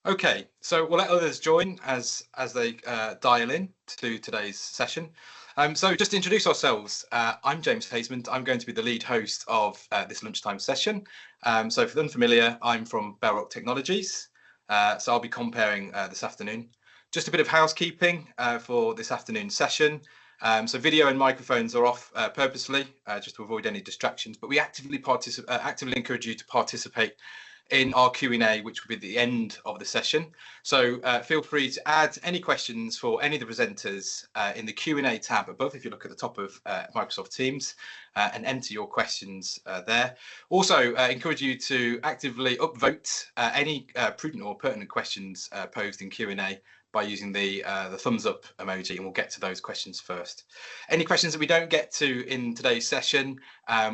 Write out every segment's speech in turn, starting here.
Okay, so we'll let others join as they dial in to today's session. So just to introduce ourselves, I'm James Hasemond. I'm going to be the lead host of this lunchtime session. So for the unfamiliar, I'm from Bellrock Technologies. So I'll be comparing this afternoon. Just a bit of housekeeping for this afternoon session. So video and microphones are off purposefully, just to avoid any distractions, but we actively encourage you to participate in our Q&A, which will be at the end of the session. So feel free to add any questions for any of the presenters in the Q&A tab above, if you look at the top of Microsoft Teams, and enter your questions there. Also, encourage you to actively upvote any prudent or pertinent questions posed in Q&A by using the thumbs up emoji, and we'll get to those questions first. Any questions that we don't get to in today's session,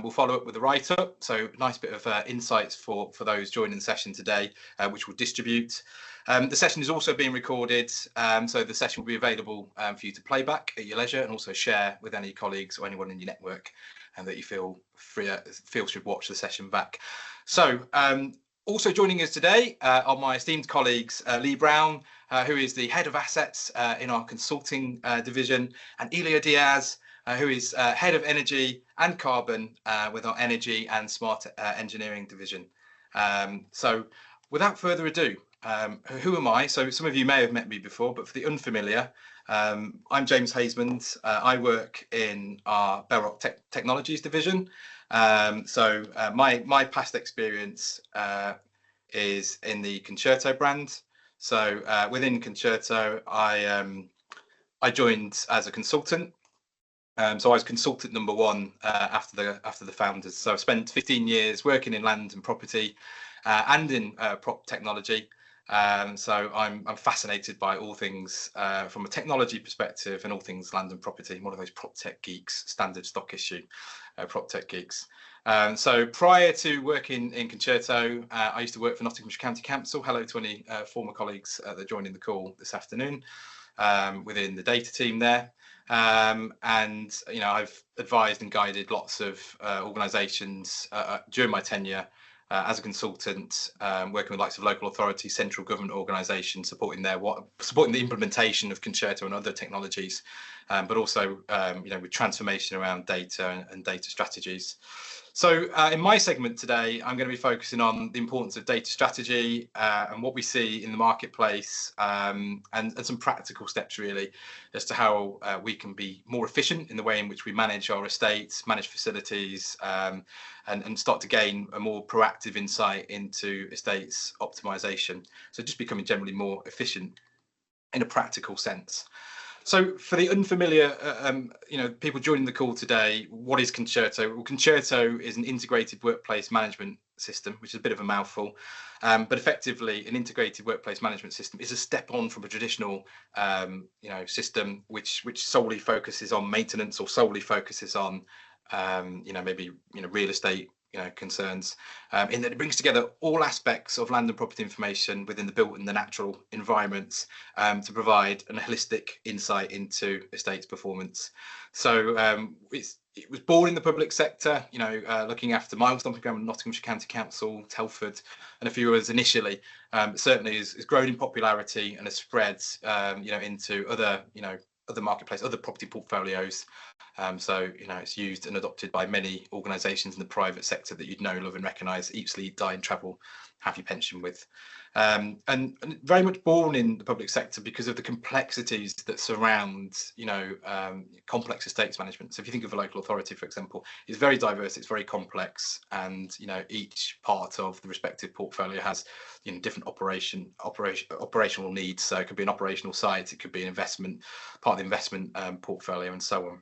we'll follow up with a write-up. So nice bit of insights for those joining the session today, which we'll distribute. The session is also being recorded, so the session will be available for you to play back at your leisure and also share with any colleagues or anyone in your network and that you feel should watch the session back. So also joining us today are my esteemed colleagues, Lee Brown, who is the head of assets in our consulting division, and Elia Diaz, who is head of energy and carbon with our energy and smart engineering division. So without further ado, who am I? So some of you may have met me before, but for the unfamiliar, I'm James Hasemond. I work in our Bellrock Technologies division. So my past experience is in the Concerto brand. So within Concerto, I joined as a consultant. So I was consultant number one after the founders. So I've spent 15 years working in land and property and in prop technology. So I'm fascinated by all things from a technology perspective and all things land and property. I'm one of those prop tech geeks, standard stock issue prop tech geeks. So prior to working in Concerto, I used to work for Nottinghamshire County Council. Hello to any former colleagues that are joining the call this afternoon within the data team there. And you know, I've advised and guided lots of organisations during my tenure as a consultant, working with likes of local authorities, central government organisations, supporting the implementation of Concerto and other technologies, but also you know, with transformation around data and data strategies. So in my segment today, I'm going to be focusing on the importance of data strategy and what we see in the marketplace, and some practical steps really as to how we can be more efficient in the way in which we manage our estates, manage facilities, and start to gain a more proactive insight into estates optimization. So just becoming generally more efficient in a practical sense. So for the unfamiliar, you know, people joining the call today, what is Concerto? Well, Concerto is an integrated workplace management system, which is a bit of a mouthful, but effectively an integrated workplace management system is a step on from a traditional, you know, system which solely focuses on maintenance or solely focuses on, you know, maybe, you know, real estate, you know, concerns, in that it brings together all aspects of land and property information within the built and the natural environments to provide a holistic insight into estates performance. So it was born in the public sector, you know, looking after Miles Dumping Ground, Nottinghamshire County Council, Telford, and a few others initially. Certainly has grown in popularity and has spread, you know, into other, you know, other marketplace, other property portfolios. So, you know, it's used and adopted by many organisations in the private sector that you'd know, love and recognise, eat, sleep, die and travel, have your pension with. And very much born in the public sector because of the complexities that surround, you know, complex estates management. So if you think of a local authority, for example, it's very diverse, it's very complex, and, you know, each part of the respective portfolio has, you know, different operational needs. So it could be an operational site, it could be an investment, part of the investment portfolio, and so on.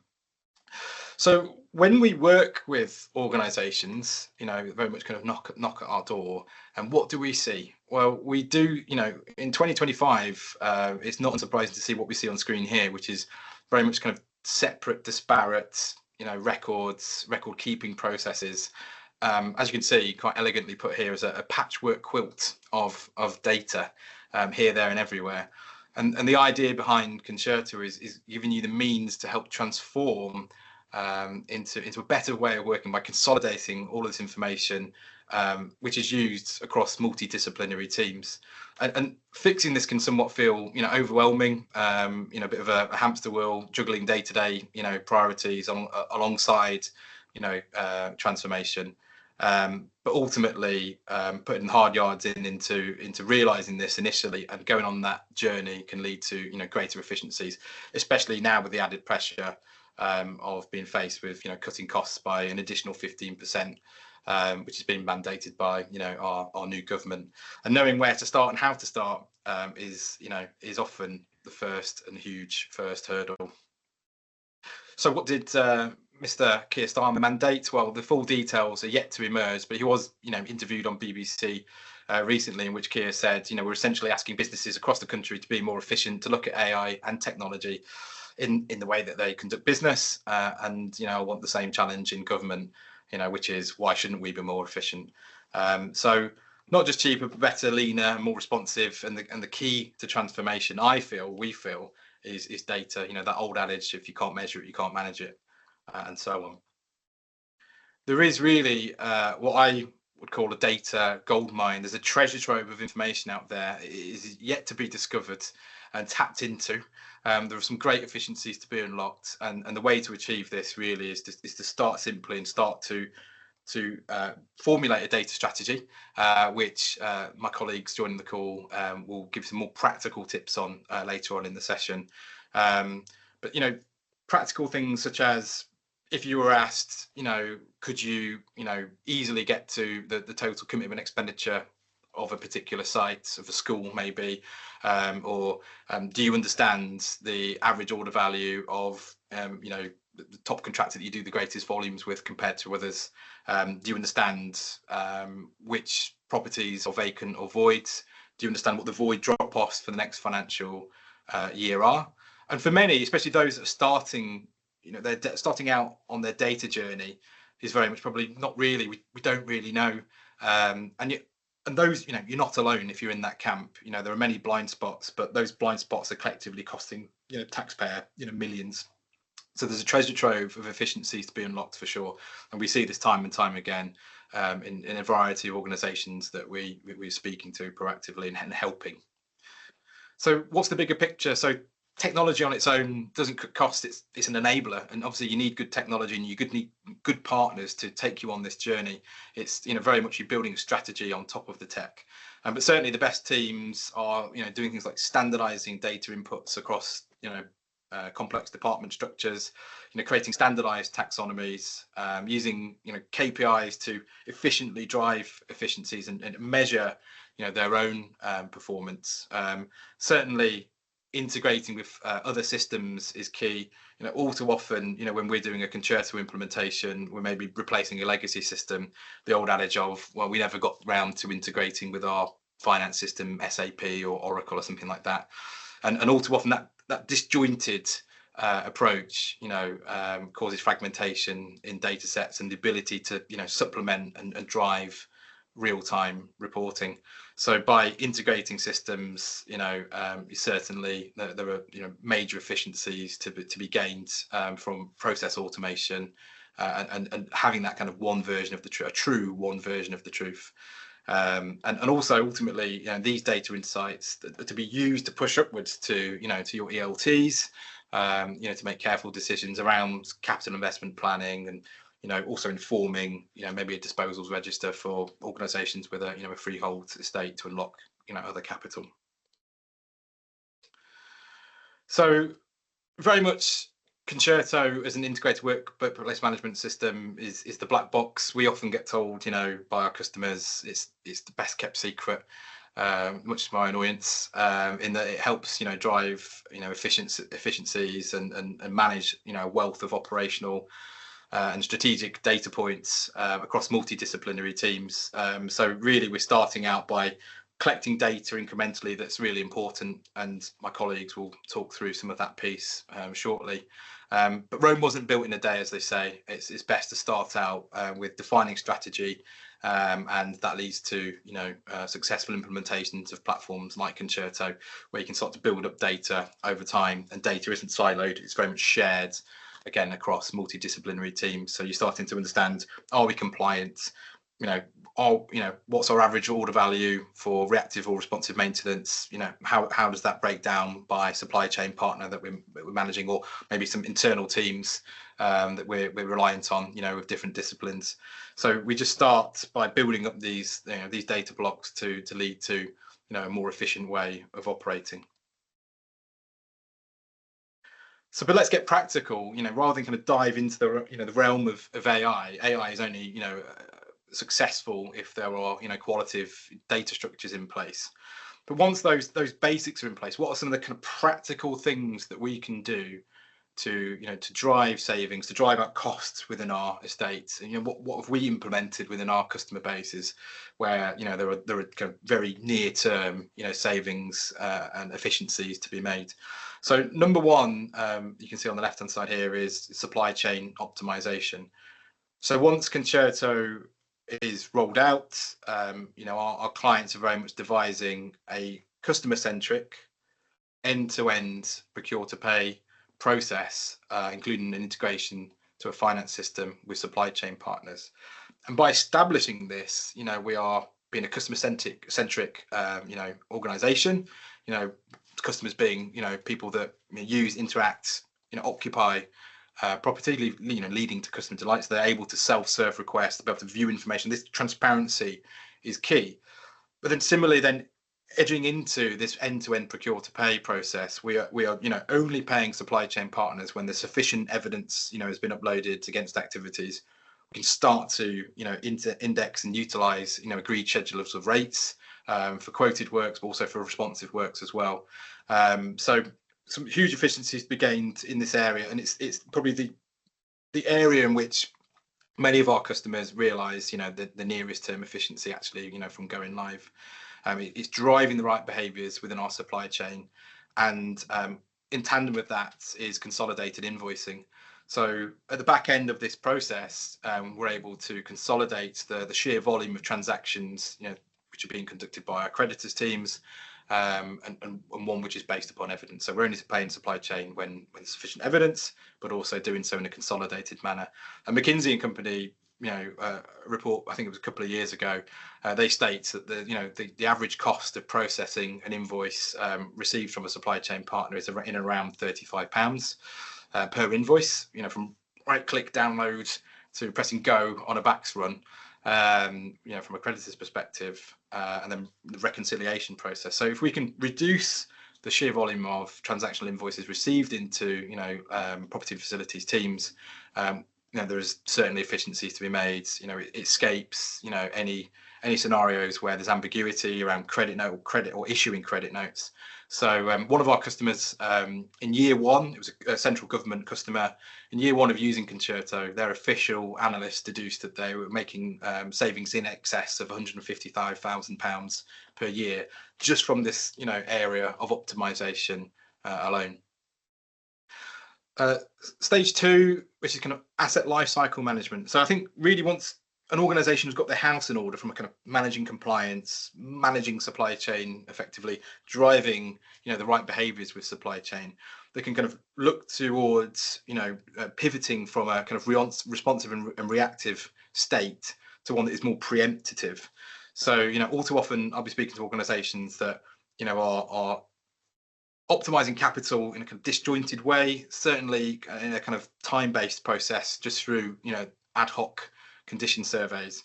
So when we work with organisations, you know, very much kind of knock at our door, and what do we see? Well, we do, you know, in 2025, it's not unsurprising to see what we see on screen here, which is very much kind of separate, disparate, you know, record keeping processes. As you can see, quite elegantly put here as a patchwork quilt of data, here, there, and everywhere. And the idea behind Concerto is giving you the means to help transform into a better way of working by consolidating all of this information which is used across multidisciplinary teams. And fixing this can somewhat feel, overwhelming, a bit of a hamster wheel, juggling day-to-day, priorities alongside, transformation. But ultimately, putting hard yards into realizing this initially and going on that journey can lead to, greater efficiencies, especially now with the added pressure of being faced with, cutting costs by an additional 15%. Which has been mandated by our new government, and knowing where to start and how to start is often the first and huge hurdle. So what did Mr. Keir Starmer mandate? Well, the full details are yet to emerge, but he was interviewed on BBC recently, in which Keir said we're essentially asking businesses across the country to be more efficient, to look at AI and technology in the way that they conduct business, and I want the same challenge in government, which is why shouldn't we be more efficient? So not just cheaper, but better, leaner, more responsive. And the key to transformation, we feel, is data. That old adage: if you can't measure it, you can't manage it, and so on. There is really what I would call a data goldmine. There's a treasure trove of information out there. It is yet to be discovered and tapped into. There are some great efficiencies to be unlocked, and the way to achieve this really is to start simply and start to formulate a data strategy, which my colleagues joining the call will give some more practical tips on later on in the session. But practical things such as, if you were asked, could you easily get to the total commitment expenditure of a particular site, of a school maybe, or do you understand the average order value of the top contractor that you do the greatest volumes with compared to others? Do you understand which properties are vacant or void? Do you understand what the void drop-offs for the next financial year are? And for many, especially those that are starting, they're starting out on their data journey, is very much probably not really. We don't really know, and those, you're not alone if you're in that camp. There are many blind spots, but those blind spots are collectively costing, taxpayer, millions. So there's a treasure trove of efficiencies to be unlocked for sure. And we see this time and time again in a variety of organisations that we're speaking to proactively and helping. So what's the bigger picture? So technology on its own doesn't cut costs. It's an enabler, and obviously you need good technology, and you need good partners to take you on this journey. It's very much you building a strategy on top of the tech, but certainly the best teams are doing things like standardizing data inputs across complex department structures, creating standardized taxonomies, using KPIs to efficiently drive efficiencies and measure their own performance. Certainly integrating with other systems is key. All too often, when we're doing a Concerto implementation, we may be replacing a legacy system. The old adage of, well, we never got round to integrating with our finance system, SAP or Oracle or something like that. And all too often that disjointed approach, causes fragmentation in data sets and the ability to, supplement and drive real-time reporting. So by integrating systems, certainly there are major efficiencies to be gained from process automation and having that kind of one version of the truth, a true one version of the truth. And also ultimately, these data insights to be used to push upwards to to your ELTs, to make careful decisions around capital investment planning, and also informing maybe a disposals register for organisations with a freehold estate to unlock other capital. So very much Concerto as an integrated workplace management system is the black box. We often get told by our customers it's the best kept secret, much to my annoyance, in that it helps drive efficiencies and manage a wealth of operational and strategic data points across multidisciplinary teams. So really we're starting out by collecting data incrementally. That's really important, and my colleagues will talk through some of that piece shortly. But Rome wasn't built in a day, as they say. It's best to start out with defining strategy, and that leads to successful implementations of platforms like Concerto, where you can start to build up data over time, and data isn't siloed, it's very much shared again across multidisciplinary teams. So you're starting to understand, are we compliant? what's our average order value for reactive or responsive maintenance? How does that break down by supply chain partner that we're managing, or maybe some internal teams that we're reliant on, with different disciplines. So we just start by building up these data blocks to lead to a more efficient way of operating. So, but let's get practical. Rather than kind of dive into the realm of AI. AI is only successful if there are qualitative data structures in place. But once those basics are in place, what are some of the kind of practical things that we can do to drive savings, to drive out costs within our estates? And what have we implemented within our customer bases where there are kind of very near term savings and efficiencies to be made. So number one, you can see on the left hand side here, is supply chain optimization. So once Concerto is rolled out, our clients are very much devising a customer centric end-to-end procure to pay process, including an integration to a finance system with supply chain partners. And by establishing this, we are being a customer centric organization, customers being people that use, interact, occupy property, leading to customer delight. So they're able to self-serve requests, to be able to view information. This transparency is key. But then similarly, then edging into this end-to-end procure to pay process, we are only paying supply chain partners when there's sufficient evidence has been uploaded against activities. We can start to index and utilize agreed schedules of rates for quoted works, but also for responsive works as well. So some huge efficiencies to be gained in this area, and it's probably the area in which many of our customers realize the nearest term efficiency actually from going live. It's driving the right behaviors within our supply chain, and in tandem with that is consolidated invoicing. So at the back end of this process, we're able to consolidate the sheer volume of transactions which are being conducted by our creditors teams, and one which is based upon evidence. So we're only paying supply chain when there's sufficient evidence, but also doing so in a consolidated manner. And McKinsey and Company, a report, I think it was a couple of years ago, they state that the average cost of processing an invoice received from a supply chain partner is in around £35 per invoice. From right-click download to pressing go on a backs run. From a creditor's perspective, and then the reconciliation process. So if we can reduce the sheer volume of transactional invoices received into property and facilities teams, there is certainly efficiencies to be made. It escapes any scenarios where there's ambiguity around credit note or issuing credit notes. So one of our customers in year one, it was a central government customer, in year one of using Concerto, their official analysts deduced that they were making savings in excess of £155,000 per year just from this area of optimization alone. Stage two, which is kind of asset lifecycle management. So I think really once an organization has got their house in order, from a kind of managing compliance, managing supply chain effectively, driving the right behaviors with supply chain, they can kind of look towards pivoting from a kind of responsive and reactive state to one that is more preemptive. So all too often I'll be speaking to organizations that are optimizing capital in a kind of disjointed way, certainly in a kind of time-based process, just through ad hoc condition surveys.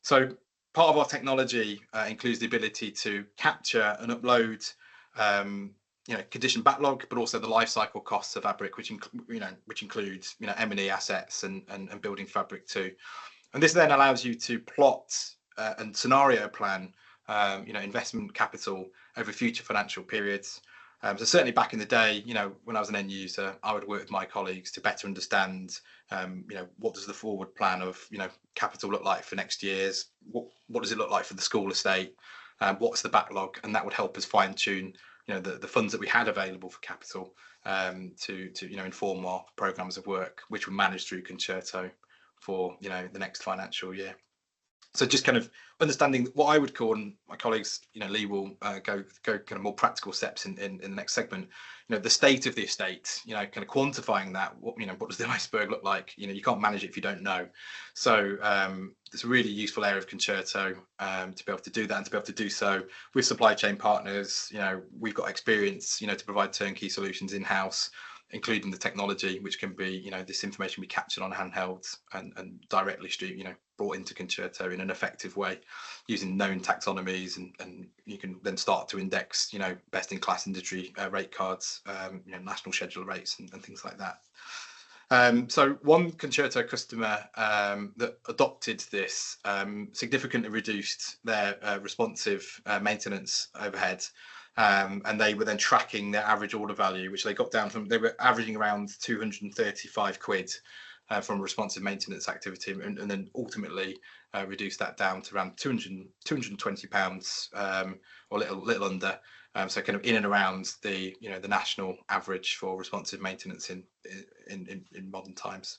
So part of our technology includes the ability to capture and upload condition backlog, but also the life cycle costs of fabric, which includes M&E assets and building fabric too. And this then allows you to plot and scenario plan investment capital over future financial periods. So certainly back in the day, when I was an end user, I would work with my colleagues to better understand, what does the forward plan of, capital look like for next year's? What does it look like for the school estate? What's the backlog? And that would help us fine tune, the funds that we had available for capital to inform our programs of work, which were managed through Concerto for, the next financial year. So just kind of understanding what I would call, and my colleagues, Lee will go kind of more practical steps in the next segment, the state of the estate, kind of quantifying that, what does the iceberg look like? You can't manage it if you don't know. So it's a really useful area of Concerto to be able to do that, and to be able to do so with supply chain partners. We've got experience, to provide turnkey solutions in-house, including the technology, which can be, this information be captured on handhelds and directly brought into Concerto in an effective way using known taxonomies, and you can then start to index, best in class industry rate cards, national schedule rates and things like that. So one Concerto customer that adopted this significantly reduced their responsive maintenance overhead, and they were then tracking their average order value, which they got down from, they were averaging around 235 quid from responsive maintenance activity, and then ultimately reduced that down to around 220 pounds, or little under. So kind of in and around the the national average for responsive maintenance in modern times.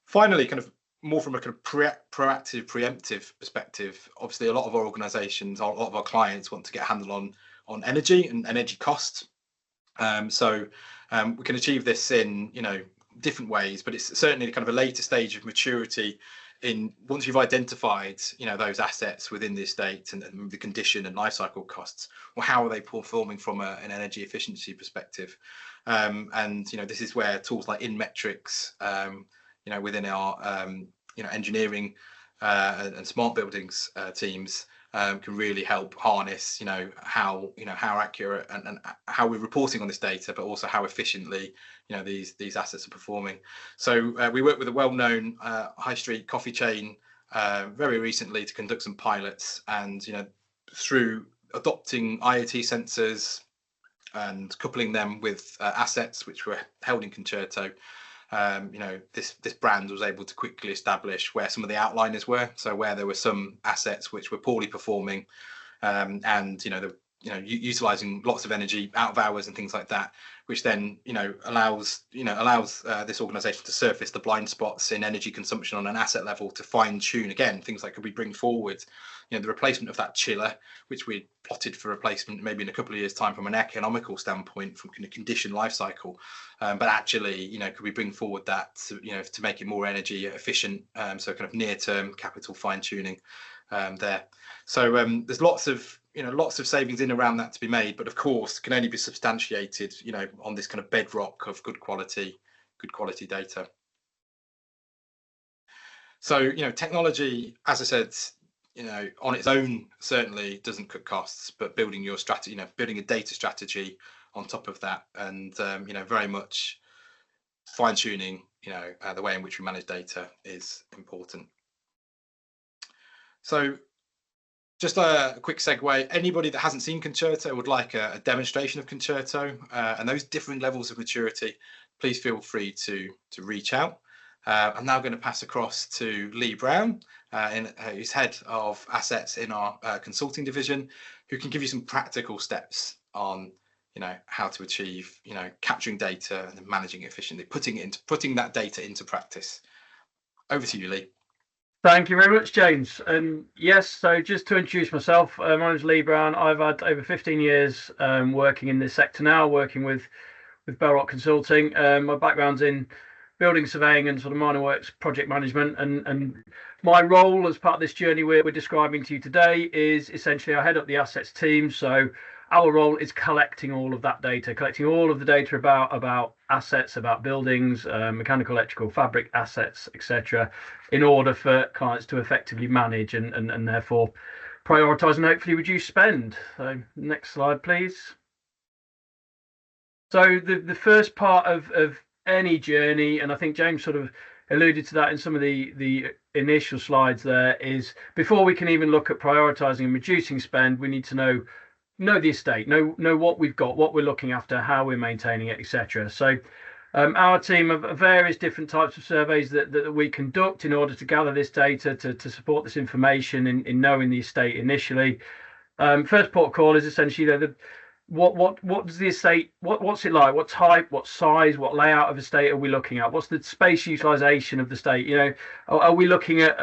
Finally, kind of more from a kind of proactive, preemptive perspective, obviously a lot of our organisations, a lot of our clients want to get a handle on energy and energy costs. So we can achieve this in different ways, but it's certainly kind of a later stage of maturity in once you've identified those assets within the estate and the condition and life cycle costs. Well, how are they performing from an energy efficiency perspective? And this is where tools like InMetrics, within our engineering and smart buildings teams can really help harness how accurate and how we're reporting on this data, but also how efficiently these assets are performing. So we worked with a well-known high street coffee chain very recently to conduct some pilots, and through adopting IoT sensors and coupling them with assets which were held in Concerto, this brand was able to quickly establish where some of the outliers were. So where there were some assets which were poorly performing, and utilizing lots of energy out of hours and things like that, which then allows this organization to surface the blind spots in energy consumption on an asset level, to fine tune again things like, could we bring forward the replacement of that chiller, which we plotted for replacement maybe in a couple of years time from an economical standpoint, from condition life cycle, but actually could we bring forward that to make it more energy efficient, so kind of near term capital fine tuning there. So there's lots of savings in around that to be made, but of course can only be substantiated on this kind of bedrock of good quality data. So technology, as I said, on its own certainly doesn't cut costs, but building your strategy, building a data strategy on top of that, and very much fine tuning the way in which we manage data is important. So just a quick segue, anybody that hasn't seen Concerto would like a demonstration of Concerto and those different levels of maturity, please feel free to reach out. I'm now going to pass across to Lee Brown, who's head of assets in our consulting division, who can give you some practical steps on how to achieve capturing data and then managing it efficiently, putting that data into practice. Over to you, Lee. Thank you very much, James. And yes, so just to introduce myself, my name is Lee Brown. I've had over 15 years working in this sector now, working with Bellrock Consulting. My background's in building surveying and sort of minor works project management, and my role as part of this journey we're describing to you today is essentially I head up the assets team. So our role is collecting all of that data, collecting all of the data about assets, about buildings, mechanical, electrical, fabric assets, etc., in order for clients to effectively manage and therefore prioritise and hopefully reduce spend. So next slide, please. So the first part of any journey, and I think James sort of alluded to that in some of the initial slides there, is before we can even look at prioritising and reducing spend, we need to know the estate, know what we've got, what we're looking after, how we're maintaining it, etc. So our team have various different types of surveys that we conduct in order to gather this data to support this information in knowing the estate initially. First port of call is essentially what does the estate, what's it like, what type, what size, what layout of estate are we looking at, what's the space utilization of the estate, are we looking at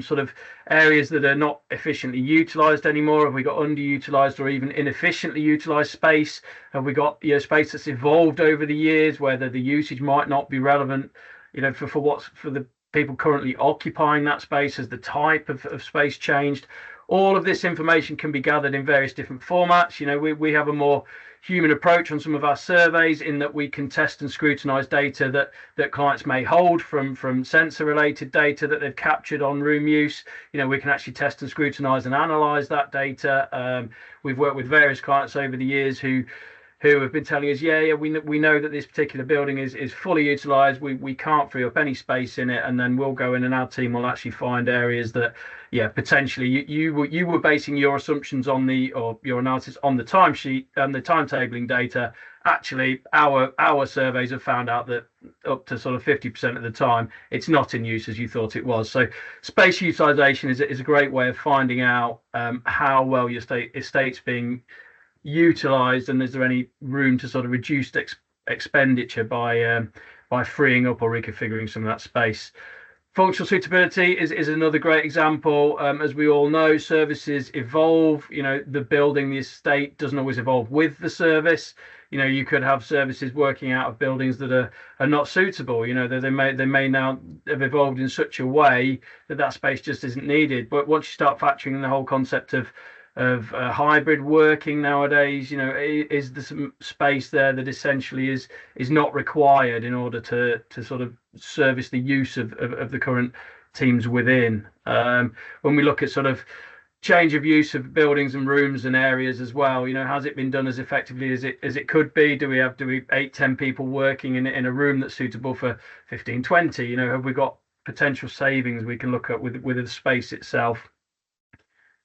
sort of areas that are not efficiently utilized anymore, have we got underutilized or even inefficiently utilized space, have we got space that's evolved over the years where the usage might not be relevant for the people currently occupying that space? Has the type of space changed? All of this information can be gathered in various different formats. We have a more human approach on some of our surveys in that we can test and scrutinize data that clients may hold from sensor related data that they've captured on room use. We can actually test and scrutinize and analyze that data. We've worked with various clients over the years who have been telling us, we know that this particular building is fully utilized. We can't free up any space in it, and then we'll go in and our team will actually find areas that, potentially you were basing your assumptions on or your analysis on the timesheet and the timetabling data. Actually, our surveys have found out that up to sort of 50% of the time it's not in use as you thought it was. So space utilization is a great way of finding out how well your estate's being utilized, and is there any room to sort of reduce expenditure by freeing up or reconfiguring some of that space. Functional suitability is another great example. As we all know, services evolve. The building, the estate doesn't always evolve with the service. You could have services working out of buildings that are not suitable. They may now have evolved in such a way that space just isn't needed. But once you start factoring in the whole concept of hybrid working nowadays, is there some space there that essentially is not required in order to sort of service the use of the current teams within. When we look at sort of change of use of buildings and rooms and areas as well, has it been done as effectively as it could be? Do we 8-10 people working in a room that's suitable for 15-20? Have we got potential savings we can look at with the space itself?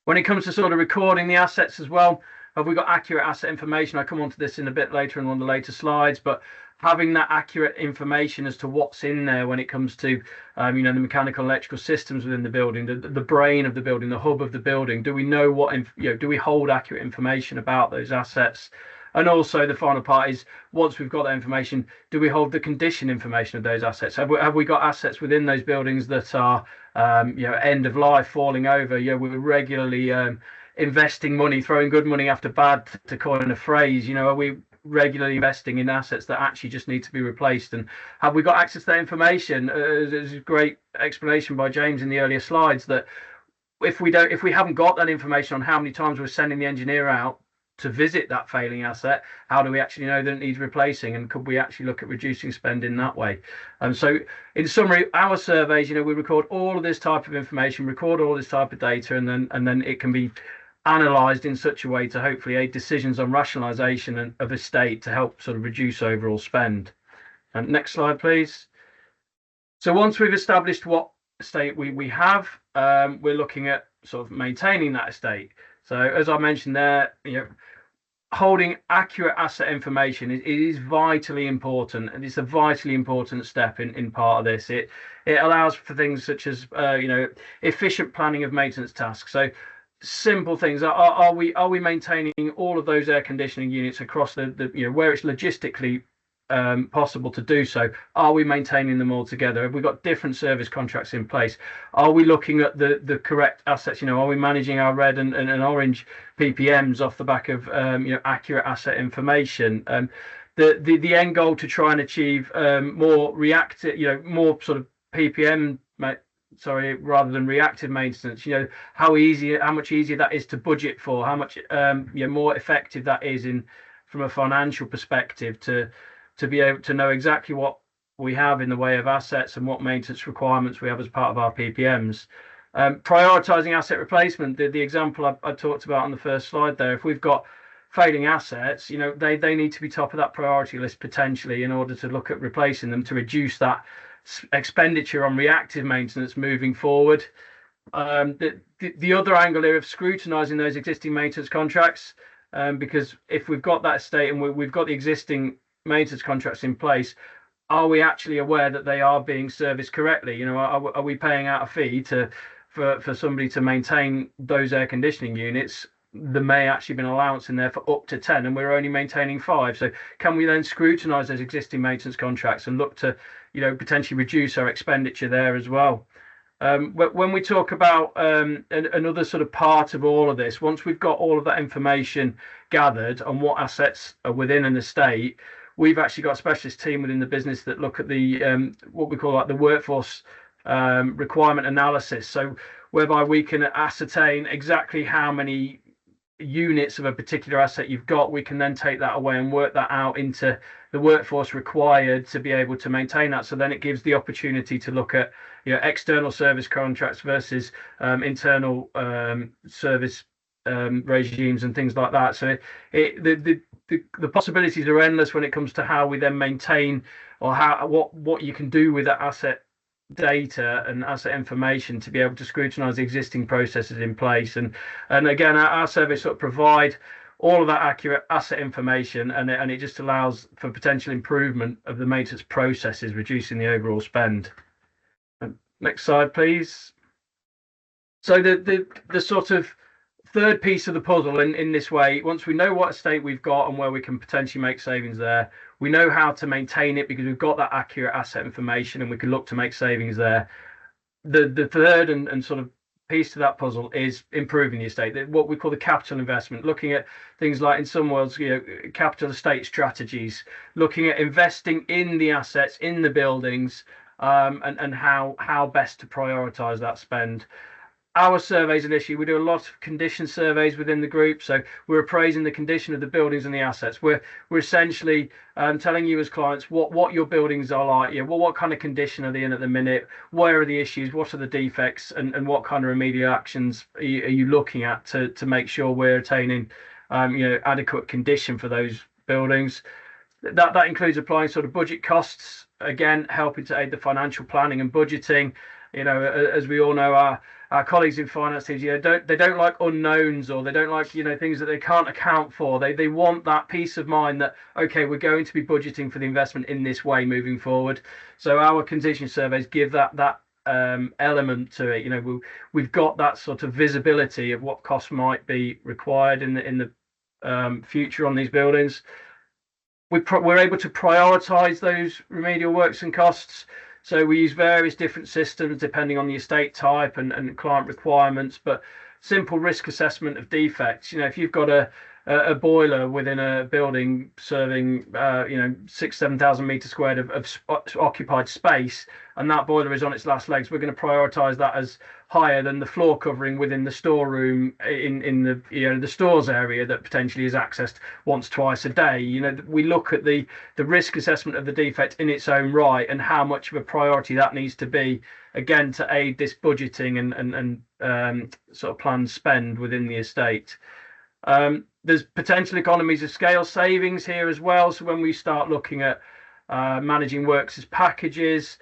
When it comes to sort of recording the assets as well, have we got accurate asset information? I'll come on to this in a bit later in one of the later slides, but having that accurate information as to what's in there when it comes to, the mechanical and electrical systems within the building, the brain of the building, the hub of the building. Do we know do we hold accurate information about those assets? And also the final part is, once we've got that information, do we hold the condition information of those assets? Have we got assets within those buildings that are, end of life, falling over? We're regularly investing money, throwing good money after bad, to coin a phrase. Are we regularly investing in assets that actually just need to be replaced? And have we got access to that information? There's a great explanation by James in the earlier slides that if we haven't got that information on how many times we're sending the engineer out to visit that failing asset, how do we actually know that it needs replacing, and could we actually look at reducing spend in that way? So in summary, our surveys, we record all of this type of information, record all this type of data, and then it can be analysed in such a way to hopefully aid decisions on rationalisation of estate to help sort of reduce overall spend. And next slide, please. So once we've established what estate we have, we're looking at sort of maintaining that estate. So as I mentioned there, holding accurate asset information is vitally important, and it's a vitally important step in part of this. It allows for things such as efficient planning of maintenance tasks. So simple things: are we maintaining all of those air conditioning units across the where it's logistically possible to do so? Are we maintaining them all together? Have we got different service contracts in place? Are we looking at the correct assets? Are we managing our red and orange PPMs off the back of accurate asset information? The end goal to try and achieve more reactive, more sort of PPM, rather than reactive maintenance. How much easier that is to budget for, how much more effective that is from a financial perspective to be able to know exactly what we have in the way of assets and what maintenance requirements we have as part of our PPMs. Prioritising asset replacement, the example I talked about on the first slide there. If we've got failing assets, they need to be top of that priority list potentially in order to look at replacing them to reduce that expenditure on reactive maintenance moving forward. The other angle here of scrutinising those existing maintenance contracts, because if we've got that estate and we've got the existing maintenance contracts in place, are we actually aware that they are being serviced correctly? Are we paying out a fee for somebody to maintain those air conditioning units? There may actually be an allowance in there for up to 10 and we're only maintaining 5. So can we then scrutinise those existing maintenance contracts and look to potentially reduce our expenditure there as well? When we talk about another sort of part of all of this, once we've got all of that information gathered on what assets are within an estate, we've actually got a specialist team within the business that look at the what we call like the workforce requirement analysis, so whereby we can ascertain exactly how many units of a particular asset you've got. We can then take that away and work that out into the workforce required to be able to maintain that. So then it gives the opportunity to look at, you know, external service contracts versus internal service regimes and things like that. So the possibilities are endless when it comes to how we then maintain, or what you can do with that asset data and asset information to be able to scrutinize the existing processes in place. And again, our surveys sort of provide all of that accurate asset information, and it just allows for potential improvement of the maintenance processes, reducing the overall spend. Next slide, please. So the sort of third piece of the puzzle in this way, once we know what estate we've got and where we can potentially make savings there, we know how to maintain it because we've got that accurate asset information and we can look to make savings there. The third and sort of piece to that puzzle is improving the estate, what we call the capital investment, looking at things like, in some worlds, you know, capital estate strategies, looking at investing in the assets, in the buildings, and how best to prioritize that spend. Our surveys initially, we do a lot of condition surveys within the group, so we're appraising the condition of the buildings and the assets. We're essentially telling you as clients what your buildings are like. You know, what kind of condition are they in at the minute? Where are the issues? What are the defects? And what kind of remedial actions are you looking at to make sure we're attaining you know, adequate condition for those buildings? That includes applying sort of budget costs, again helping to aid the financial planning and budgeting. You know, as we all know, our colleagues in finance teams, you know, they don't like unknowns, or they don't like, you know, things that they can't account for. They want that peace of mind that, okay, we're going to be budgeting for the investment in this way moving forward. So our condition surveys give that element to it. You know, we've got that sort of visibility of what costs might be required in the future on these buildings. We're able to prioritize those remedial works and costs. So we use various different systems depending on the estate type and client requirements, but simple risk assessment of defects. You know, if you've got a boiler within a building serving, you know, 6,000-7,000 meters squared of occupied space, and that boiler is on its last legs, we're going to prioritize that as higher than the floor covering within the storeroom in the, you know, the stores area that potentially is accessed once, twice a day. You know, we look at the risk assessment of the defect in its own right and how much of a priority that needs to be, again, to aid this budgeting and sort of planned spend within the estate. There's potential economies of scale savings here as well. So when we start looking at managing works as packages,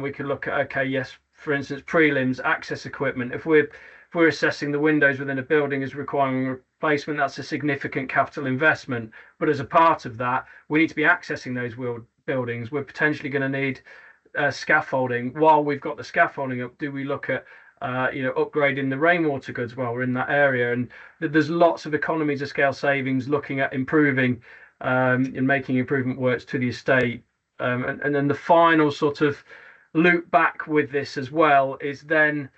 we can look at, okay, yes, for instance, prelims, access equipment. If we're assessing the windows within a building as requiring replacement, that's a significant capital investment. But as a part of that, we need to be accessing those buildings. We're potentially going to need scaffolding. While we've got the scaffolding up, do we look at you know, upgrading the rainwater goods while we're in that area? And there's lots of economies of scale savings looking at improving and making improvement works to the estate. And then the final sort of loop back with this as well is then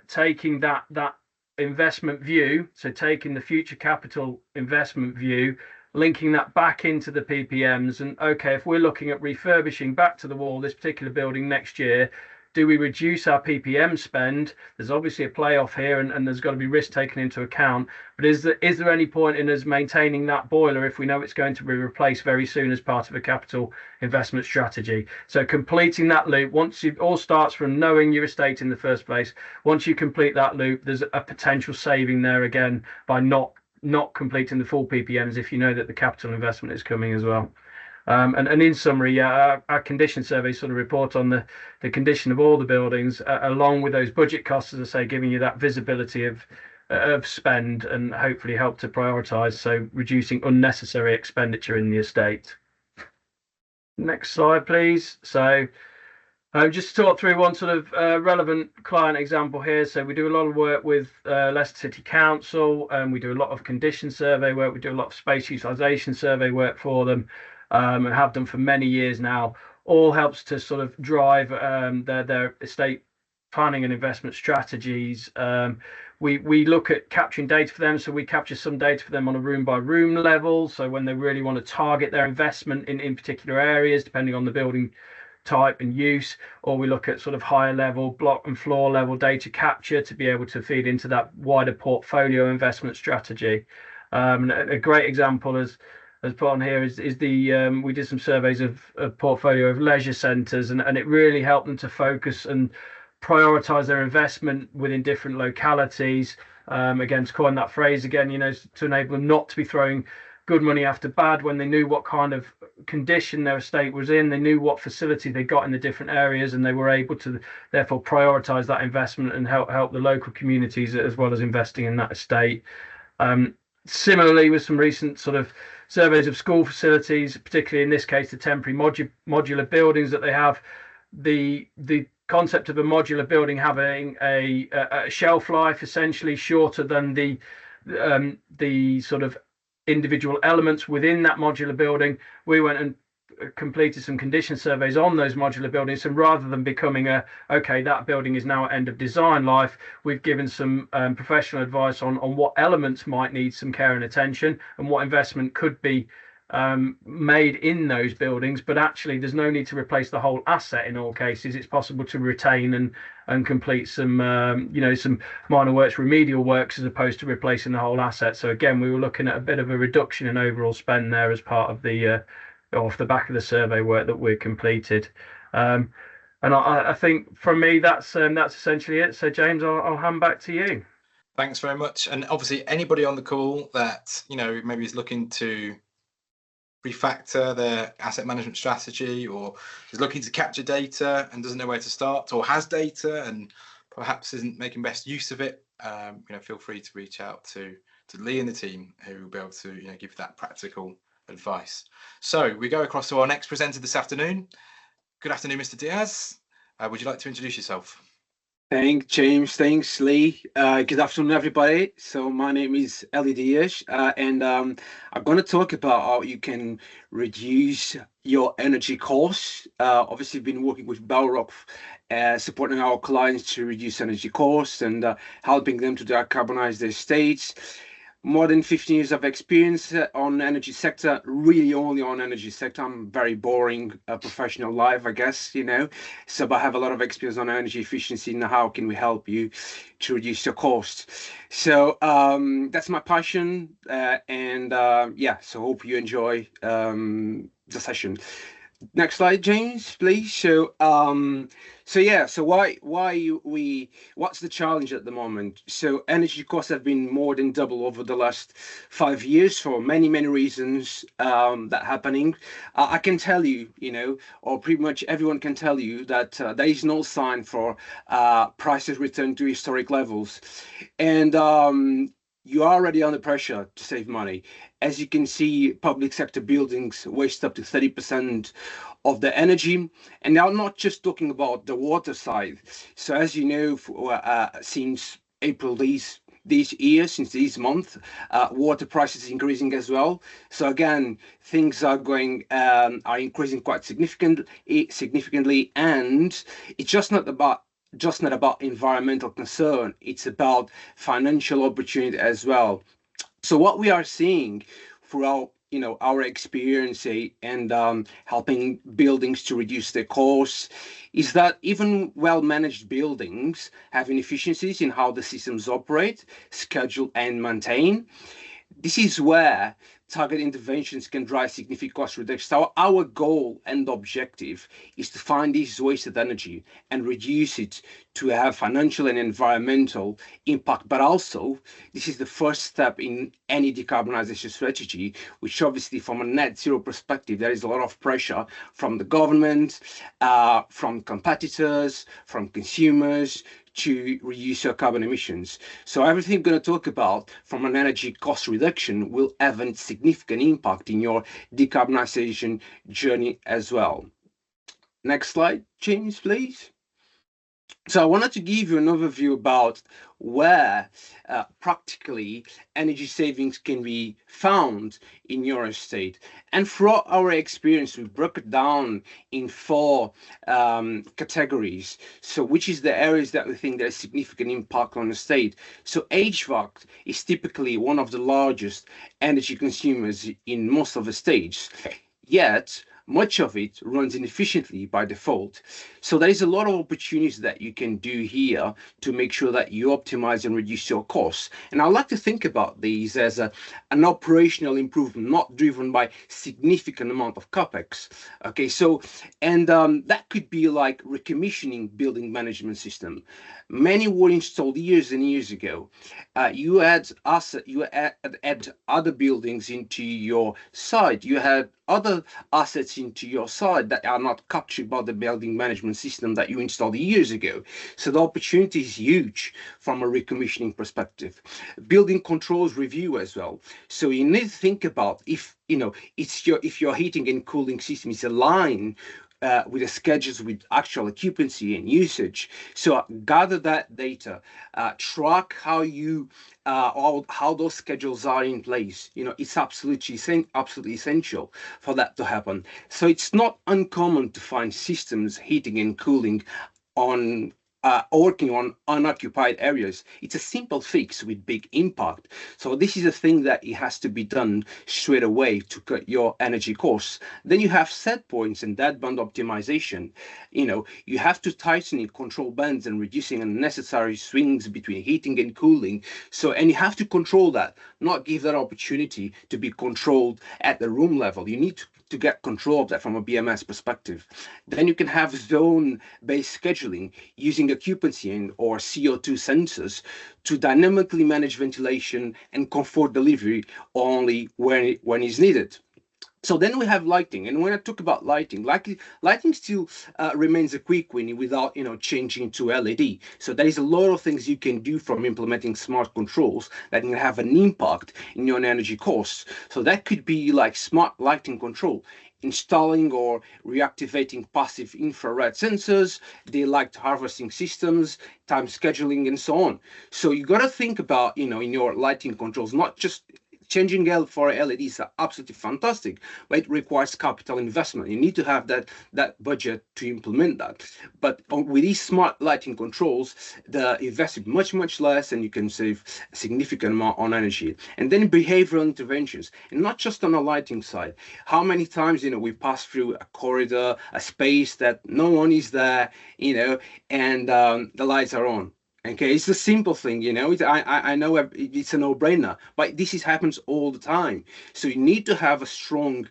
taking that investment view, so taking the future capital investment view, linking that back into the PPMs, and okay, if we're looking at refurbishing back to the wall this particular building next year, do we reduce our PPM spend? There's obviously a playoff here, and there's got to be risk taken into account. But is there any point in us maintaining that boiler if we know it's going to be replaced very soon as part of a capital investment strategy? So completing that loop, once it all starts from knowing your estate in the first place, once you complete that loop, there's a potential saving there again by not completing the full PPMs if you know that the capital investment is coming as well. And in summary, yeah, our condition surveys sort of report on the condition of all the buildings, along with those budget costs, as I say, giving you that visibility of spend and hopefully help to prioritise, so reducing unnecessary expenditure in the estate. Next slide, please. So just to talk through one sort of relevant client example here. So we do a lot of work with Leicester City Council, and we do a lot of condition survey work. We do a lot of space utilisation survey work for them. And have done for many years now. All helps to sort of drive their estate planning and investment strategies. We look at capturing data for them, so we capture some data for them on a room by room level. So when they really want to target their investment in particular areas, depending on the building type and use, or we look at sort of higher level block and floor level data capture to be able to feed into that wider portfolio investment strategy. A great example as put on here is the we did some surveys of portfolio of leisure centres, and it really helped them to focus and prioritize their investment within different localities. Again, to coin that phrase again, to enable them not to be throwing good money after bad, when they knew what kind of condition their estate was in, they knew what facility they got in the different areas, and they were able to therefore prioritize that investment and help the local communities, as well as investing in that estate. Similarly, with some recent sort of surveys of school facilities, particularly in this case the temporary modular buildings that they have, the concept of a modular building having a shelf life essentially shorter than the sort of individual elements within that modular building. We went and completed some condition surveys on those modular buildings, and rather than becoming that building is now at end of design life, we've given some professional advice on what elements might need some care and attention, and what investment could be made in those buildings. But actually there's no need to replace the whole asset. In all cases, it's possible to retain and complete some some minor works, remedial works, as opposed to replacing the whole asset. So again, we were looking at a bit of a reduction in overall spend there as part of the off the back of the survey work that we completed. And I think from me that's essentially it. So James, I'll hand back to you. Thanks very much. And obviously anybody on the call that maybe is looking to refactor their asset management strategy, or is looking to capture data and doesn't know where to start, or has data and perhaps isn't making best use of it, feel free to reach out to Lee and the team, who will be able to give that practical advice. So we go across to our next presenter this afternoon. Good afternoon, Mr. Diaz. Would you like to introduce yourself? Thanks, James. Thanks, Lee. Good afternoon, everybody. So my name is Eli Diaz, and I'm going to talk about how you can reduce your energy costs. Obviously, been working with Belrock, supporting our clients to reduce energy costs and helping them to decarbonize their estates. More than 15 years of experience on energy sector, really only on energy sector. I'm very boring professional life, I guess, so but I have a lot of experience on energy efficiency and how can we help you to reduce your costs. So that's my passion, so hope you enjoy the session. Next slide, James, please. So what's the challenge at the moment? So energy costs have been more than double over the last 5 years for many reasons that happening. I can tell you, or pretty much everyone can tell you that there is no sign for prices return to historic levels, and you are already under pressure to save money. As you can see, public sector buildings waste up to 30% of the energy. And now, I'm not just talking about the water side. So as you know, since April this year, since this month, water prices increasing as well. So again, things are increasing quite significantly, and it's just not about environmental concern, it's about financial opportunity as well. So what we are seeing throughout our experience and helping buildings to reduce their costs is that even well-managed buildings have inefficiencies in how the systems operate, schedule and maintain. This is where target interventions can drive significant cost reduction. So our goal and objective is to find this wasted energy and reduce it to have financial and environmental impact. But also, this is the first step in any decarbonization strategy, which obviously from a net zero perspective, there is a lot of pressure from the government, from competitors, from consumers, to reduce your carbon emissions. So everything I'm going to talk about from an energy cost reduction will have a significant impact in your decarbonization journey as well. Next slide, James, please. So I wanted to give you an overview about where practically energy savings can be found in your estate. And throughout our experience, we broke it down in 4 categories. So which is the areas that we think there's significant impact on the estate. So HVAC is typically one of the largest energy consumers in most of the estates. Yet, much of it runs inefficiently by default. So there is a lot of opportunities that you can do here to make sure that you optimize and reduce your costs. And I like to think about these as an operational improvement, not driven by significant amount of capex. Okay, so and that could be like recommissioning building management system. Many were installed years and years ago. You add other buildings into your site. You had other assets into your site that are not captured by the building management system that you installed years ago. So the opportunity is huge from a recommissioning perspective. Building controls review as well. So you need to think about if if your heating and cooling system is aligned with the schedules with actual occupancy and usage. So gather that data, track how you how those schedules are in place. It's absolutely essential for that to happen. So it's not uncommon to find systems heating and cooling on working on unoccupied areas. It's a simple fix with big impact. So this is a thing that it has to be done straight away to cut your energy costs. Then you have set points and dead band optimization. You have to tighten control bands and reducing unnecessary swings between heating and cooling. And you have to control that, not give that opportunity to be controlled at the room level. You need to get control of that from a BMS perspective. Then you can have zone-based scheduling using occupancy or CO2 sensors to dynamically manage ventilation and comfort delivery only when it's needed. So then we have lighting, and when I talk about lighting still remains a quick win without changing to LED. So there is a lot of things you can do from implementing smart controls that can have an impact in your energy costs. So that could be like smart lighting control, installing or reactivating passive infrared sensors, daylight harvesting systems, time scheduling, and so on. So you got to think about in your lighting controls, not just changing L for LEDs are absolutely fantastic, but it requires capital investment. You need to have that budget to implement that. But with these smart lighting controls, the investment much less, and you can save a significant amount on energy. And then behavioral interventions, and not just on the lighting side. How many times we pass through a corridor, a space that no one is there, and the lights are on. Okay, it's a simple thing, I know it's a no-brainer, but this happens all the time. So you need to have a strong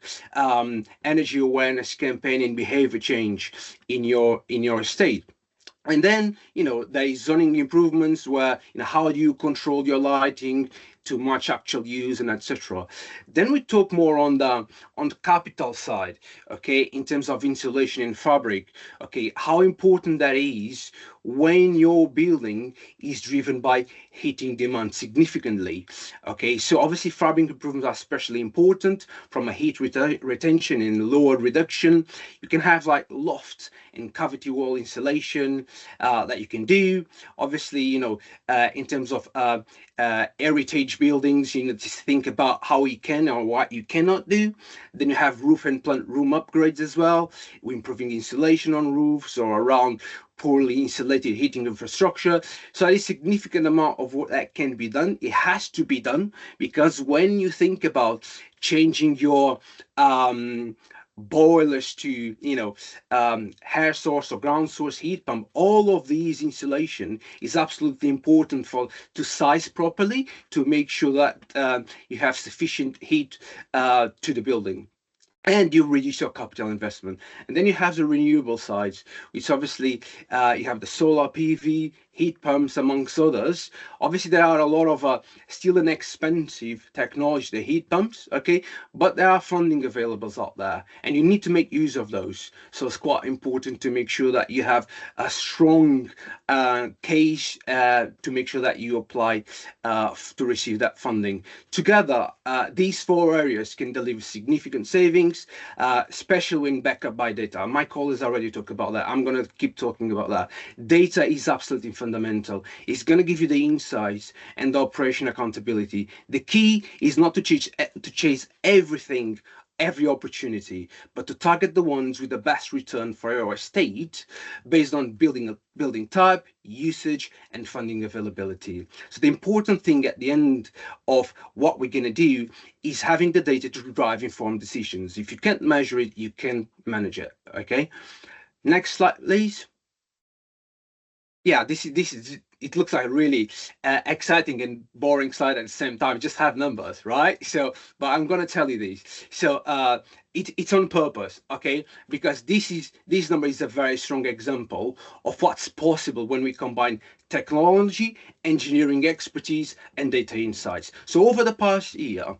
energy awareness campaign and behavior change in your estate. And then, there is zoning improvements where, how do you control your lighting to match actual use and etc. Then we talk more on the capital side, okay, in terms of insulation and fabric, okay, how important that is when your building is driven by heating demand significantly. Okay, so obviously fabric improvements are especially important from a heat retention and load reduction. You can have like loft and cavity wall insulation that you can do. Obviously, in terms of heritage buildings, just think about how you can or what you cannot do. Then you have roof and plant room upgrades as well. We're improving insulation on roofs or around poorly insulated heating infrastructure. So a significant amount of what that can be done. It has to be done because when you think about changing your boilers to air source or ground source heat pump, all of these insulation is absolutely important to size properly to make sure that you have sufficient heat to the building. And you reduce your capital investment. And then you have the renewable sides, which obviously you have the solar PV, heat pumps, amongst others. Obviously, there are a lot of still an expensive technology, the heat pumps, okay? But there are funding available out there, and you need to make use of those. So it's quite important to make sure that you have a strong case to make sure that you apply to receive that funding. Together, these four areas can deliver significant savings, especially when backed up by data. My colleagues already talked about that. I'm going to keep talking about that. Data is absolutely fundamental. It's going to give you the insights and the operation accountability. The key is not to chase everything every opportunity, but to target the ones with the best return for your estate based on building type, usage, and funding availability. So the important thing at the end of what we're going to do is having the data to drive informed decisions. If you can't measure it, you can't manage it. Okay. Next slide, please. Yeah, this is it looks like a really exciting and boring slide at the same time. Just have numbers, right? So, but I'm going to tell you this. So it's on purpose, okay? Because this number is a very strong example of what's possible when we combine technology, engineering expertise, and data insights. So over the past year,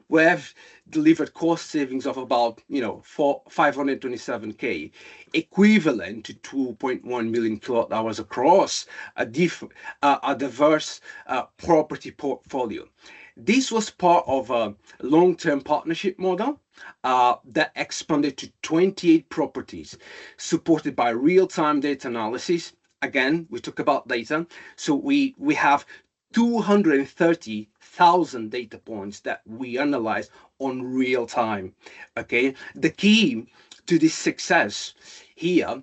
we have delivered cost savings of about 527k, equivalent to 2.1 million kilowatt hours across a diverse property portfolio. This was part of a long-term partnership model that expanded to 28 properties, supported by real-time data analysis. Again, we talk about data, so we have 230,000 data points that we analyze on real time. Okay, the key to this success here,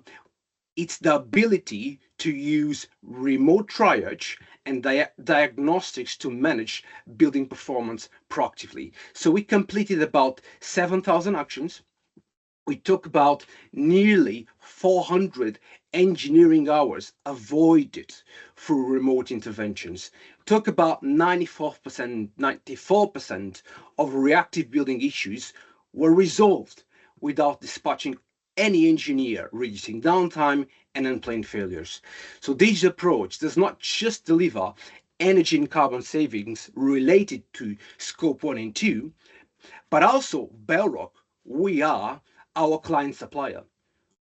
it's the ability to use remote triage and diagnostics to manage building performance proactively. So we completed about 7,000 actions. We talk about nearly 400 engineering hours avoided through remote interventions. Talk about 94% of reactive building issues were resolved without dispatching any engineer, reducing downtime and unplanned failures. So this approach does not just deliver energy and carbon savings related to scope 1 and 2, but also Bellrock, we are our client supplier.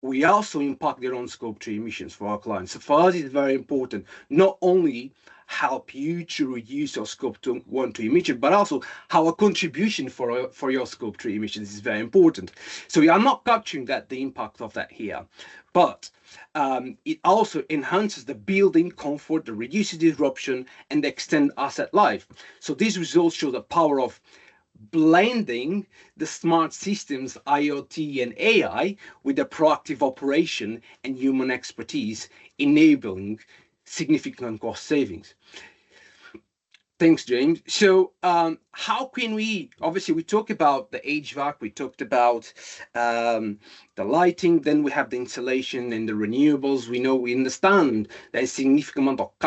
We also impact their own scope 3 emissions for our clients. So for us, it's very important not only help you to reduce your scope 1, 2 emission, but also our contribution for your scope 3 emissions is very important. So we are not capturing the impact of that here, but it also enhances the building comfort, reduces disruption, and extend asset life. So these results show the power of blending the smart systems, IoT and AI, with the proactive operation and human expertise, enabling significant cost savings. Thanks, James. So how can we, obviously we talked about the HVAC, we talked about the lighting, then we have the insulation and the renewables. We understand there's a significant amount of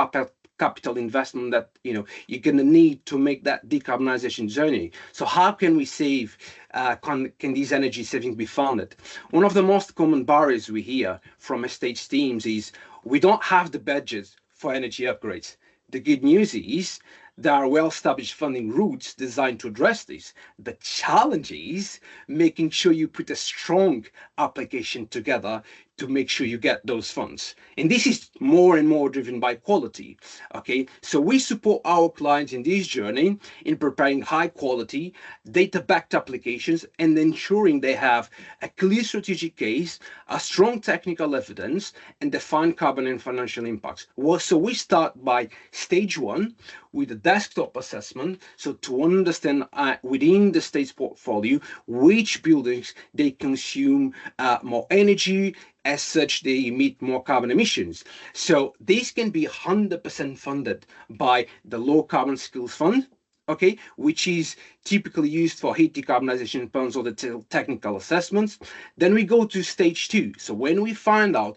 capital investment that you're going to need to make that decarbonization journey. So how can we save, can these energy savings be funded? One of the most common barriers we hear from estate teams is we don't have the budget for energy upgrades. The good news is there are well-established funding routes designed to address this. The challenge is making sure you put a strong application together to make sure you get those funds. And this is more and more driven by quality. Okay, so we support our clients in this journey in preparing high quality, data-backed applications and ensuring they have a clear strategic case, a strong technical evidence, and defined carbon and financial impacts. Well, so we start by stage 1 with a desktop assessment, so to understand within the state's portfolio which buildings they consume more energy, as such they emit more carbon emissions. So this can be 100% funded by the Low Carbon Skills Fund, okay, which is typically used for heat decarbonization plans or the technical assessments. Then we go to stage 2. So when we find out,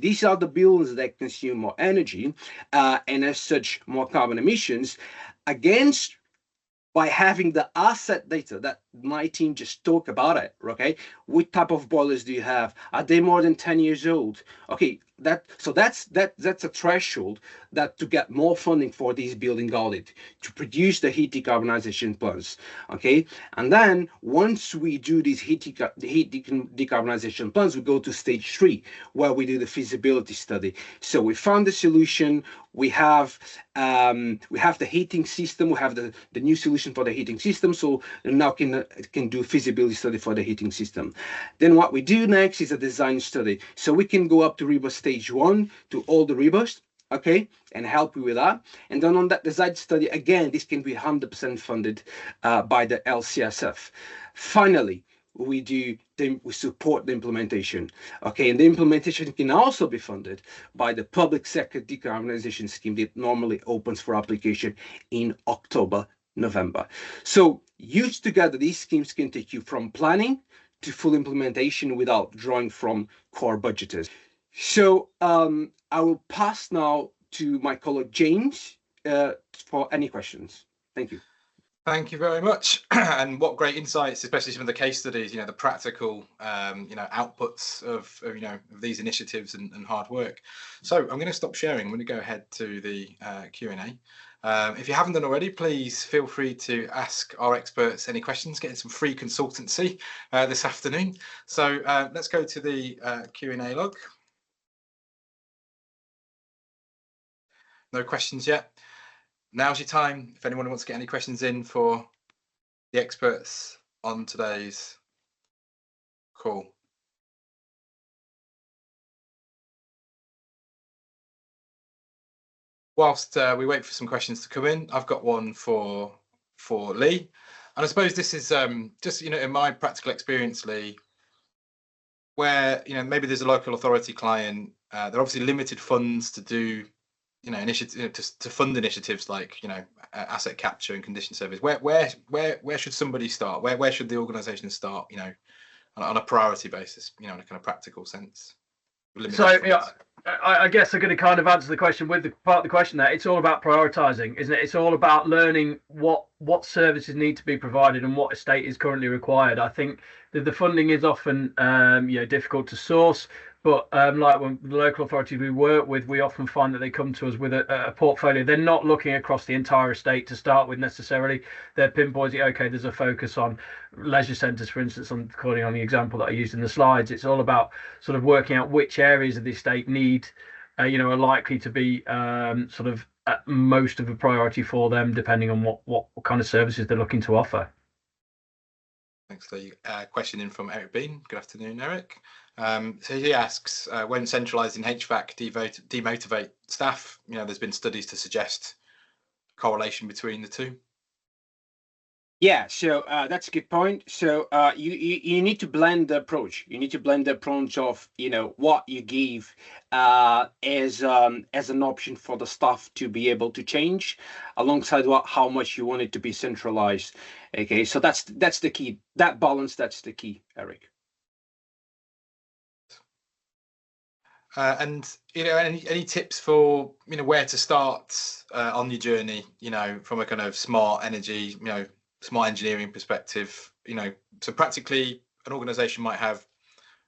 these are the buildings that consume more energy and as such more carbon emissions, against by having the asset data that my team just talked about it, okay? What type of boilers do you have? Are they more than 10 years old? Okay, that's a threshold that to get more funding for this building audit to produce the heat decarbonization plans, okay? And then once we do these heat decarbonization plans, we go to stage 3 where we do the feasibility study. So we found the solution. We have the heating system. We have the new solution for the heating system. So now can do feasibility study for the heating system. Then what we do next is a design study. So we can go up to REBA stage 1 to all the REBAs, okay, and help you with that. And then on that design study, again, this can be 100% funded by the LCSF. Finally, we support the implementation. Okay, and the implementation can also be funded by the public sector decarbonization scheme that normally opens for application in October, November. So used together, these schemes can take you from planning to full implementation without drawing from core budgeters. So I will pass now to my colleague James for any questions. Thank you. Thank you very much. And what great insights, especially some of the case studies, the practical, outputs of these initiatives and hard work. So I'm going to stop sharing. I'm going to go ahead to the Q&A. If you haven't done already, please feel free to ask our experts any questions, getting some free consultancy this afternoon. So let's go to the Q&A log. No questions yet. Now's your time. If anyone wants to get any questions in for the experts on today's call. Whilst we wait for some questions to come in, I've got one for Lee. And I suppose this is just, in my practical experience, Lee, where, maybe there's a local authority client, there are obviously limited funds to do to fund initiatives like asset capture and condition surveys. Where should somebody start? Where should the organisation start? On a priority basis. In a kind of practical sense. So I guess I'm going to kind of answer the question with the part of the question there. It's all about prioritising, isn't it? It's all about learning what services need to be provided and what estate is currently required. I think that the funding is often difficult to source. But like when the local authorities we work with, we often find that they come to us with a portfolio. They're not looking across the entire estate to start with necessarily. They're pinpointing, okay, there's a focus on leisure centres, for instance, according on the example that I used in the slides. It's all about sort of working out which areas of the estate need, are likely to be sort of most of a priority for them, depending on what kind of services they're looking to offer. Thanks, Lee. Question in from Eric Bean. Good afternoon, Eric. So he asks, when centralising HVAC demotivate staff, there's been studies to suggest correlation between the two. Yeah, so that's a good point. So you need to blend the approach. You need to blend the approach of what you give as an option for the staff to be able to change, alongside how much you want it to be centralized. Okay, so that's the key. That balance, that's the key, Eric. And any tips for where to start on your journey, from a kind of smart energy, smart engineering perspective, so practically an organization might have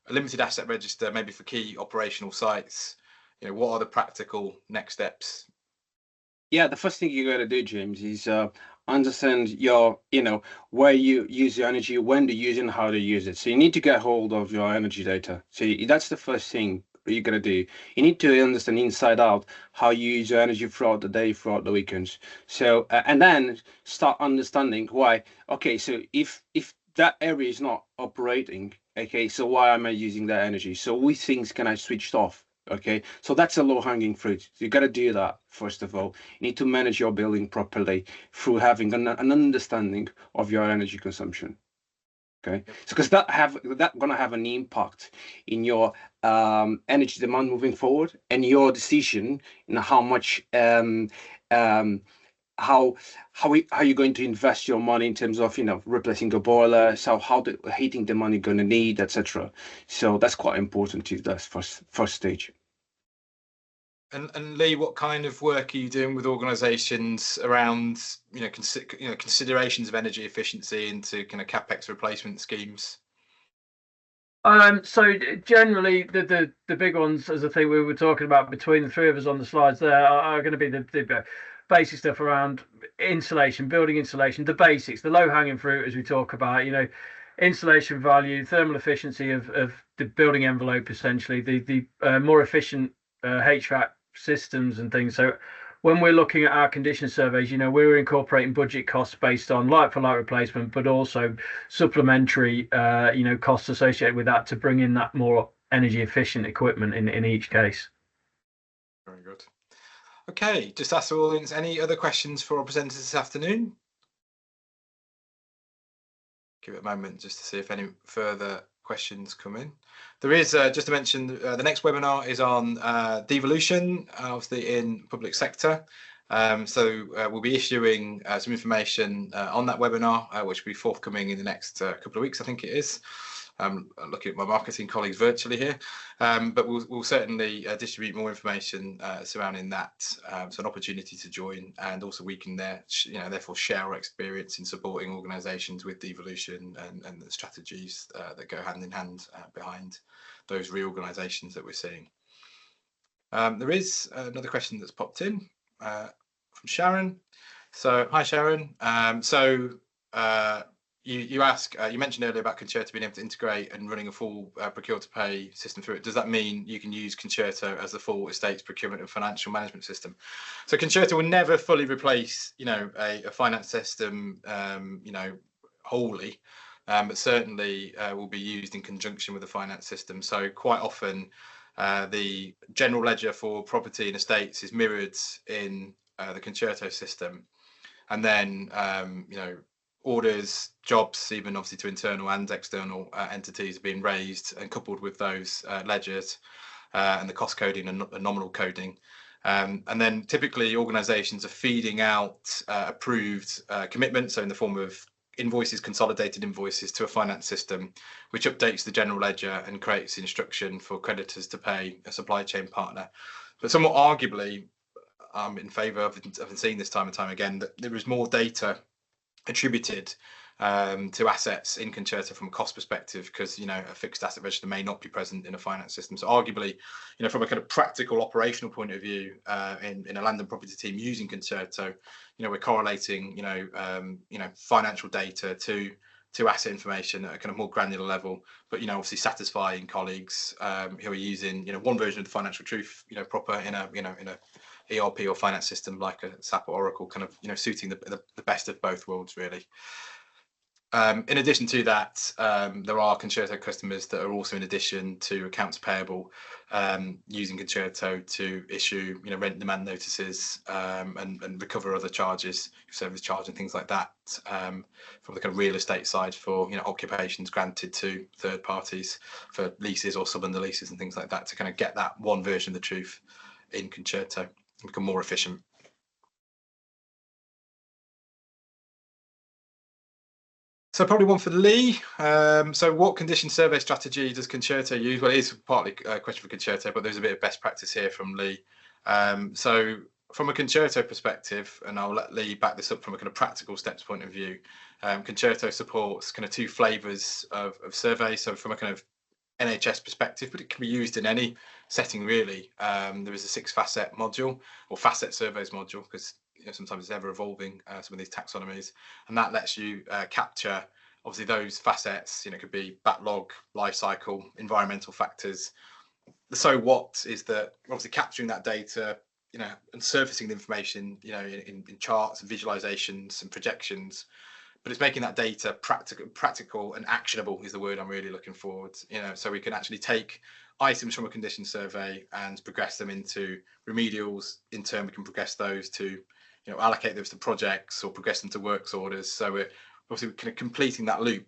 a limited asset register, maybe for key operational sites. What are the practical next steps? Yeah, the first thing you got to do, James, is understand your, where you use your energy, when to use it, and how to use it. So you need to get hold of your energy data. So that's the first thing you're going to do. You need to understand inside out how you use your energy throughout the day, throughout the weekends. So and then start understanding why. Okay, so if that area is not operating, okay, so why am I using that energy? So which things can I switch off? Okay, so that's a low-hanging fruit. You got to do that first of all. You need to manage your building properly through having an understanding of your energy consumption. Okay, so because that gonna have an impact in your energy demand moving forward, and your decision in how much how are you going to invest your money in terms of replacing a boiler, so how the heating demand you're going to need, etc. So that's quite important to that first stage. And Lee, what kind of work are you doing with organisations around considerations of energy efficiency into kind of capex replacement schemes? So generally, the big ones, as I think we were talking about between the three of us on the slides there, are going to be the basic stuff around insulation, building insulation, the basics, the low-hanging fruit, as we talk about. Insulation value, thermal efficiency of the building envelope, essentially the more efficient HVAC systems and things. So when we're looking at our condition surveys, we're incorporating budget costs based on like-for-like replacement, but also supplementary costs associated with that to bring in that more energy efficient equipment in each case. Very good. Okay, just ask the audience, any other questions for our presenters this afternoon? give it a moment just to see if any further questions come in. There is, just to mention, the next webinar is on devolution, obviously in public sector. So we'll be issuing some information on that webinar, which will be forthcoming in the next couple of weeks, I think it is. I'm looking at my marketing colleagues virtually here, but we'll certainly distribute more information surrounding that. So an opportunity to join, and also we can therefore share our experience in supporting organisations with devolution and the strategies that go hand in hand behind those reorganisations that we're seeing. There is another question that's popped in from Sharon. So hi Sharon. You mentioned earlier about Concerto being able to integrate and running a full procure-to-pay system through it. Does that mean you can use Concerto as the full estates procurement and financial management system? So Concerto will never fully replace, a finance system, wholly, but certainly will be used in conjunction with the finance system. So quite often, the general ledger for property and estates is mirrored in the Concerto system, and then orders, jobs, even obviously to internal and external entities are being raised and coupled with those ledgers and the cost coding and nominal coding. And then typically organisations are feeding out approved commitments, so in the form of invoices, consolidated invoices, to a finance system, which updates the general ledger and creates instruction for creditors to pay a supply chain partner. But somewhat arguably, I'm in favour of seeing this time and time again that there is more data attributed to assets in Concerto from a cost perspective, because a fixed asset register may not be present in a finance system. So arguably, from a kind of practical operational point of view, in a land and property team using Concerto, we're correlating financial data to asset information at a kind of more granular level, but obviously satisfying colleagues who are using one version of the financial truth proper in a ERP or finance system like a SAP or Oracle, kind of suiting the best of both worlds really. In addition to that, there are Concerto customers that are also, in addition to accounts payable, using Concerto to issue rent demand notices and recover other charges, service charge and things like that, from the kind of real estate side for occupations granted to third parties for leases or sub under leases and things like that, to kind of get that one version of the truth in Concerto and become more efficient. So probably one for Lee. So what condition survey strategy does Concerto use? Well, it is partly a question for Concerto, but there's a bit of best practice here from Lee. So from a Concerto perspective, and I'll let Lee back this up from a kind of practical steps point of view, Concerto supports kind of two flavours of survey. So from a kind of NHS perspective, but it can be used in any setting really. There is a 6 facet module, or facet surveys module, because sometimes it's ever evolving, some of these taxonomies, and that lets you capture obviously those facets. Could be backlog, life cycle, environmental factors. The so what is that obviously capturing that data, and surfacing the information, in charts and visualizations and projections, but it's making that data practical and actionable is the word I'm really looking forward. So we can actually take items from a condition survey and progress them into remedials. In turn, we can progress those to, allocate those to projects or progress them to works orders. So we're obviously kind of completing that loop.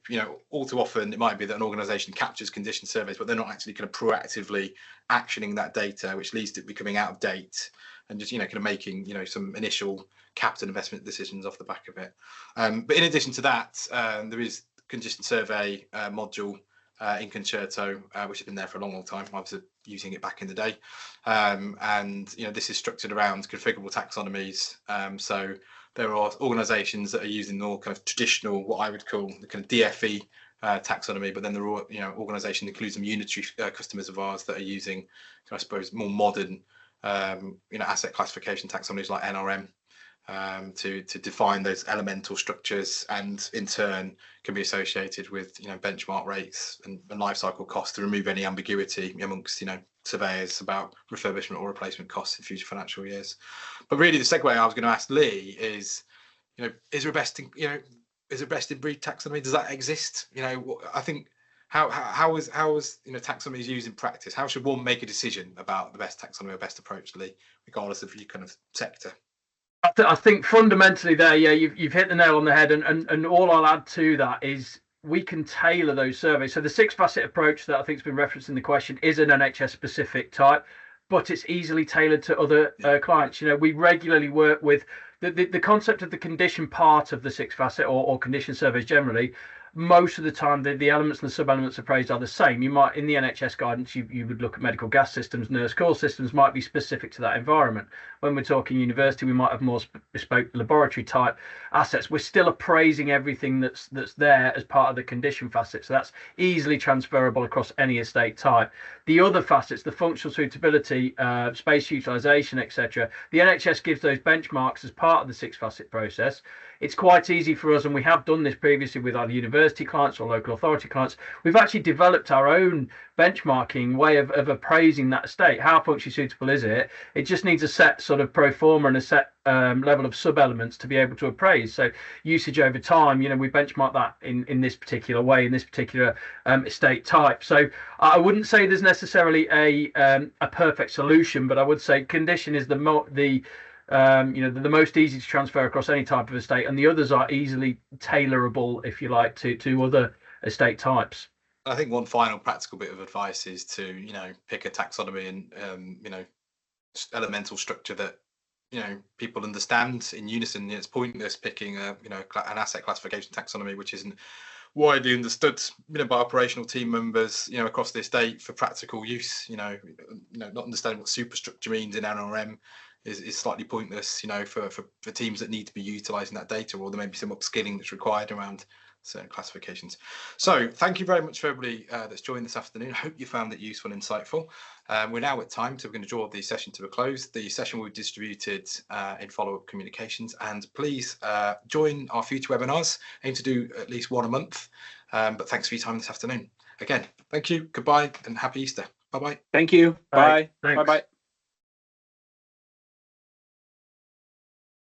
All too often it might be that an organisation captures condition surveys, but they're not actually kind of proactively actioning that data, which leads to it becoming out of date and just kind of making some initial capital investment decisions off the back of it. But in addition to that, there is condition survey module in Concerto, which has been there for a long time. I was using it back in the day, and this is structured around configurable taxonomies. So there are organisations that are using the more kind of traditional, what I would call the kind of DFE taxonomy, but then there are organisations, including some unitary customers of ours, that are using, I suppose, more modern asset classification taxonomies like NRM, to define those elemental structures, and in turn can be associated with benchmark rates and life cycle costs to remove any ambiguity amongst surveyors about refurbishment or replacement costs in future financial years. But really the segue I was going to ask Lee is, is there a best in breed taxonomy? Does that exist? I think how is taxonomy used in practice? How should one make a decision about the best taxonomy or best approach, Lee, regardless of your kind of sector? I think fundamentally there, yeah, you've hit the nail on the head, and all I'll add to that is we can tailor those surveys. So the 6-facet approach that I think has been referenced in the question is an NHS specific type, but it's easily tailored to other clients. You know, we regularly work with the concept of the condition part of the 6-facet or condition surveys generally. Most of the time, the elements and the sub-elements appraised are the same. You might, in the NHS guidance, you would look at medical gas systems, nurse call systems might be specific to that environment. When we're talking university, we might have more bespoke laboratory type assets. We're still appraising everything that's there as part of the condition facet. So that's easily transferable across any estate type. The other facets, the functional suitability, space utilisation, etc. The NHS gives those benchmarks as part of the 6-facet process. It's quite easy for us, and we have done this previously with either university clients or local authority clients. We've actually developed our own benchmarking way of appraising that estate. How functionally suitable is it? It just needs a set sort of pro forma and a set level of sub-elements to be able to appraise. So usage over time, you know, we benchmark that in this particular way, in this particular estate type. So I wouldn't say there's necessarily a perfect solution, but I would say condition is the most easy to transfer across any type of estate, and the others are easily tailorable, if you like, to other estate types. I think one final practical bit of advice is to, you know, pick a taxonomy and, you know, elemental structure that, you know, people understand in unison. It's pointless picking an asset classification taxonomy which isn't widely understood, you know, by operational team members, you know, across the estate for practical use. You know, not understanding what superstructure means in NRM is slightly pointless, you know, for teams that need to be utilising that data, or there may be some upskilling that's required around certain classifications. So thank you very much for everybody that's joined this afternoon. I hope you found it useful and insightful. We're now at time, so we're going to draw the session to a close. The session will be distributed in follow-up communications, and please join our future webinars. Aim to do at least one a month, but thanks for your time this afternoon. Again, thank you, goodbye, and happy Easter. Bye-bye. Thank you. Bye. Bye. Bye-bye.